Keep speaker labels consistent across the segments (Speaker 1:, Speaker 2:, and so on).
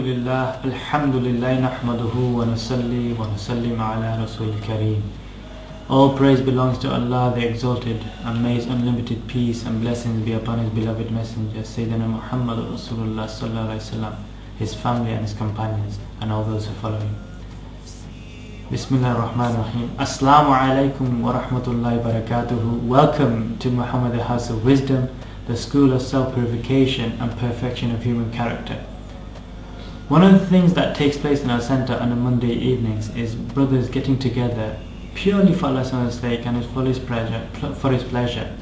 Speaker 1: Alhamdulillah, Alhamdulillah, nahmaduhu wa nusalli wa nusallim ala Rasul Kareem. All praise belongs to Allah the Exalted, and may His unlimited peace and blessings be upon His beloved messenger, Sayyidina Muhammad Rasulullah sallallahu alaihi wasallam, his family and his companions, and all those who follow him. Bismillah ar-Rahman ar-Rahim. Assalamu alaikum wa rahmatullahi wa barakatuhu. Welcome to Muhammadiyah House of Wisdom, the school of self-purification and perfection of human character. One of the things that takes place in our center on a Monday evenings is brothers getting together purely for Allah's sake and for His pleasure,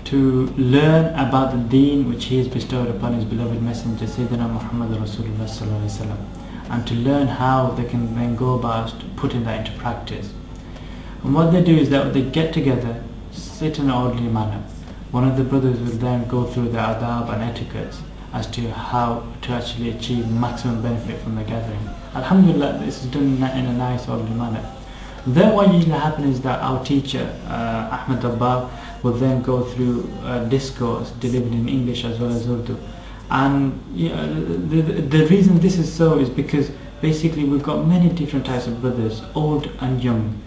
Speaker 1: to learn about the deen which He has bestowed upon His beloved messenger Sayyidina Muhammad Rasulullah sallallahu alaihi wasallam, and to learn how they can then go about putting that into practice. And what they do is that they get together, sit in an orderly manner. One of the brothers will then go through the adab and etiquettes as to how to actually achieve maximum benefit from the gathering. Alhamdulillah, this is done in a nice orderly manner. Then what usually happens is that our teacher, Ahmed Abba, will then go through a discourse delivered in English as well as Urdu. And the reason this is so is because basically we've got many different types of brothers, old and young.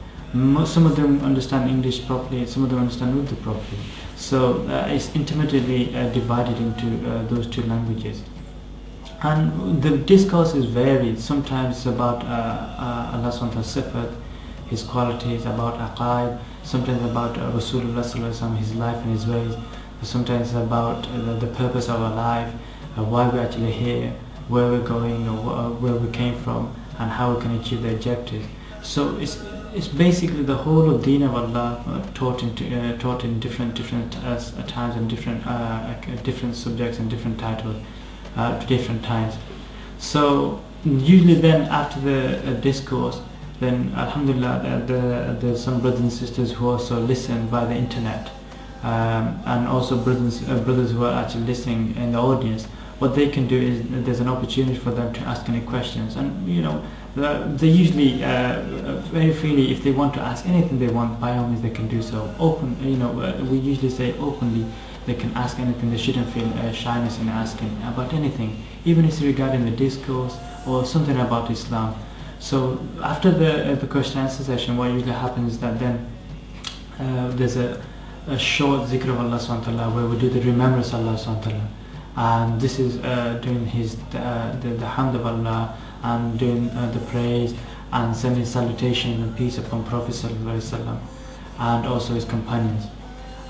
Speaker 1: Some of them understand English properly, some of them understand Urdu properly. So it's intermittently divided into those two languages. And the discourse is varied. Sometimes it's about Allah subhanahu wa ta'ala sifat, His qualities, about aqaid, sometimes about Rasulullah sallallahu alaihi wasallam, his life and his ways. Sometimes it's about the purpose of our life, why we're actually here, where we're going, or where we came from, and how we can achieve the objectives. So it's basically the whole of Deen of Allah taught in different times and different subjects and different titles different times. So usually then after the discourse, then alhamdulillah there's some brothers and sisters who also listen via the internet, and also brothers who are actually listening in the audience. What they can do is there's an opportunity for them to ask any questions, and they usually very freely, if they want to ask anything they want, by all means they can do so. We usually say openly they can ask anything. They shouldn't feel shyness in asking about anything, even if it's regarding the discourse or something about Islam. So after the question and answer session, what usually happens is that then there's a short zikr of Allah subhanahu wa ta'ala, where we do the remembrance of Allah subhanahu wa ta'ala. And this is doing the hamd of Allah, and doing the praise and sending salutation and peace upon Prophet sallallahu alaihi wasallam and also his companions.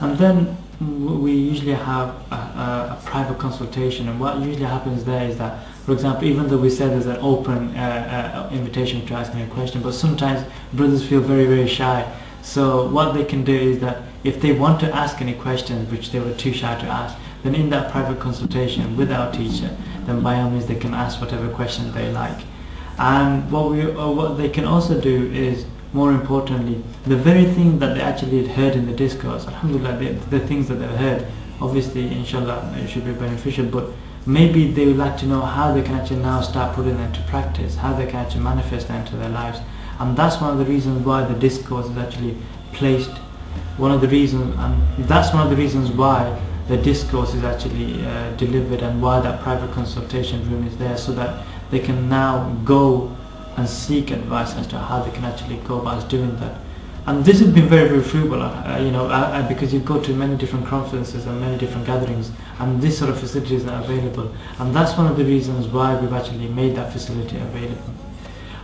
Speaker 1: And then we usually have a private consultation, and what usually happens there is that, for example, even though we said there's an open invitation to ask any question, but sometimes brothers feel very, very shy. So what they can do is that if they want to ask any questions which they were too shy to ask, then in that private consultation with our teacher, then by all means they can ask whatever questions they like. And what they can also do is, more importantly, the very thing that they actually heard in the discourse, alhamdulillah, the things that they've heard, obviously inshallah it should be beneficial, but maybe they would like to know how they can actually now start putting them into practice, how they can actually manifest that into their lives. And that's one of the reasons why the discourse is actually placed, that's one of the reasons why the discourse is actually delivered, and why that private consultation room is there, so that they can now go and seek advice as to how they can actually go about doing that. And this has been very, very fruitful, because you go to many different conferences and many different gatherings, and this sort of facilities are available, and that's one of the reasons why we've actually made that facility available.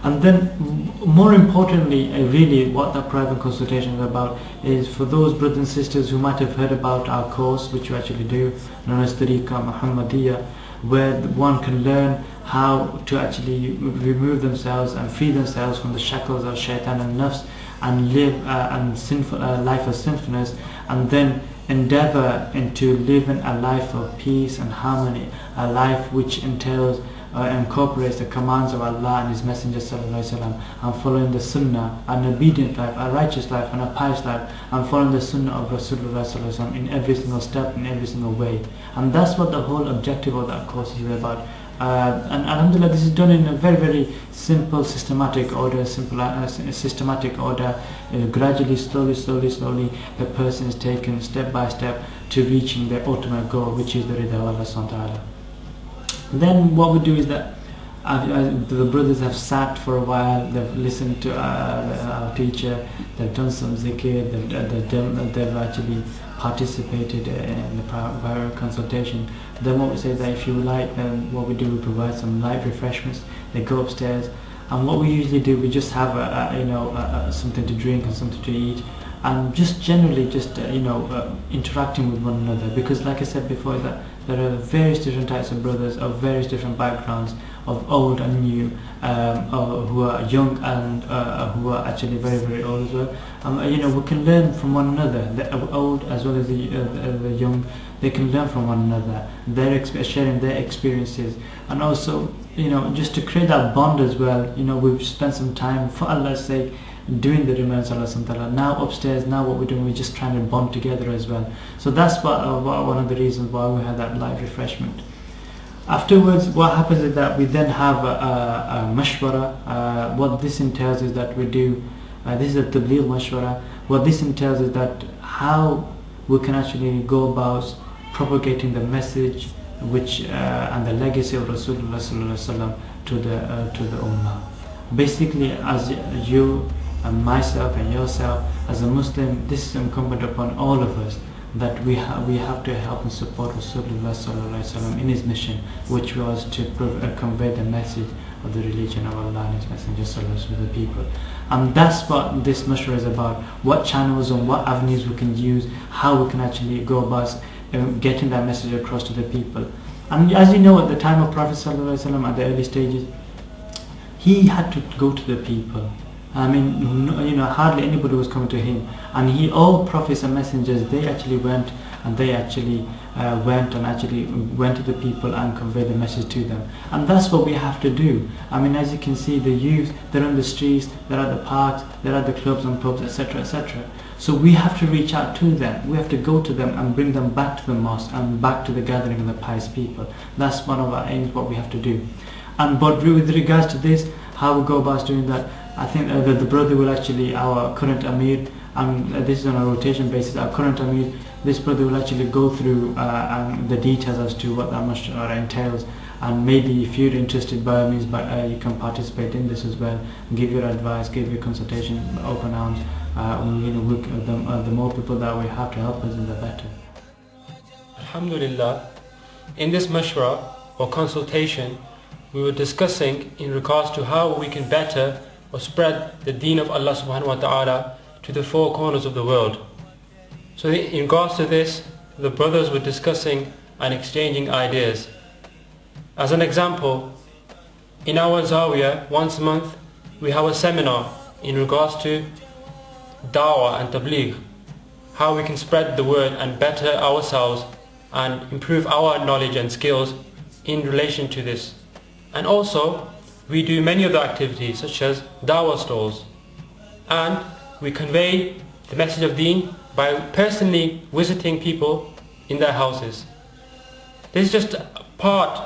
Speaker 1: And then more importantly, really what that private consultation is about is for those brothers and sisters who might have heard about our course, which we actually do, known as Muhammadiyah, where one can learn how to actually remove themselves and free themselves from the shackles of shaitan and nafs, and live a life of sinfulness, and then endeavor into living a life of peace and harmony, a life which entails incorporates the commands of Allah and His Messenger sallallahu alaihi wasallam, and following the Sunnah, an obedient life, a righteous life, and a pious life, and following the Sunnah of Rasulullah sallallahu alaihi wasallam in every single step, in every single way. And that's what the whole objective of that course is about. And alhamdulillah, this is done in a very, very simple, systematic order. Gradually, slowly, the person is taken step by step to reaching their ultimate goal, which is the Rida of Allah subhanahu wa ta'ala. Then what we do is that the brothers have sat for a while, they've listened to our teacher, they've done some zikr, they've actually participated in the prior consultation. Then what we say is that if you like, then what we do, we provide some light refreshments. They go upstairs, and what we usually do, we just have something to drink and something to eat, and just generally interacting with one another, because like I said before, that there are various different types of brothers of various different backgrounds, of old and new, who are young and who are actually very, very old as well. We can learn from one another, the old as well as the young. They can learn from one another, sharing their experiences, and also just to create that bond as well. We've spent some time, for Allah's sake, doing the remembrance of Allah. Now upstairs, now what we're doing, we're just trying to bond together as well. So that's one of the reasons why we had that light refreshment. Afterwards, what happens is that we then have a mashwara. What this entails is that we do, this is a tabligh mashwara. What this entails is that how we can actually go about propagating the message and the legacy of Rasulullah sallallahu alaihi wasallam to the ummah. Basically, as you and myself and yourself as a Muslim, this is incumbent upon all of us, that we have to help and support Rasulullah sallallahu alaihi wasallam in his mission, which was to convey the message of the religion of Allah and His Messenger sallallahu alaihi wasallam to the people. And that's what this mashwara is about. What channels and what avenues we can use, how we can actually go about getting that message across to the people. And as you know, at the time of Prophet sallallahu alaihi wasallam, at the early stages, he had to go to the people. I mean, hardly anybody was coming to him, and all prophets and messengers, they actually went to the people and conveyed the message to them. And that's what we have to do. I mean, as you can see, the youth, they're on the streets, they're at the parks, they're at the clubs and pubs, etc., etc. So we have to reach out to them. We have to go to them and bring them back to the mosque and back to the gathering of the pious people. That's one of our aims, what we have to do. But with regards to this, how we go about doing that, I think that the brother will actually, our current Amir, and this is on a rotation basis, our current Amir, this brother will actually go through the details as to what that mashwara entails, and maybe if you're interested, by all means, you can participate in this as well, give your advice, give your consultation, open arms. The more people that we have to help us, the better.
Speaker 2: Alhamdulillah, in this mashwara or consultation, we were discussing in regards to how we can better or spread the deen of Allah subhanahu wa ta'ala to the four corners of the world. So in regards to this, the brothers were discussing and exchanging ideas. As an example, in our Zawiyah, once a month, we have a seminar in regards to da'wah and tabligh, how we can spread the word and better ourselves and improve our knowledge and skills in relation to this. And also, we do many other activities such as dawah stalls, and we convey the message of deen by personally visiting people in their houses. This is just part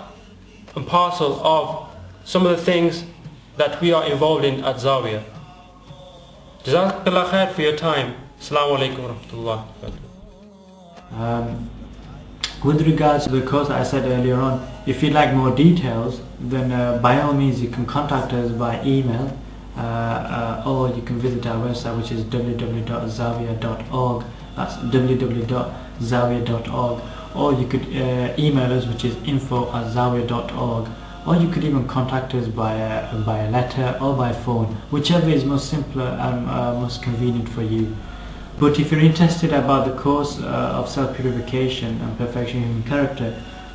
Speaker 2: and parcel of some of the things that we are involved in at Zawiyah. Jazakallah khair for your time. Assalamu alaikum wa rahmatullah wa barakatuh.
Speaker 1: With regards to the course I said earlier on, if you'd like more details, then by all means you can contact us by email, or you can visit our website, which is www.zawiyah.org. That's www.zawiyah.org. Or you could email us, which is info@zawiyah.org. Or you could even contact us by a letter or by phone, whichever is most simpler and most convenient for you. But if you're interested about the course of self-purification and perfection in human character,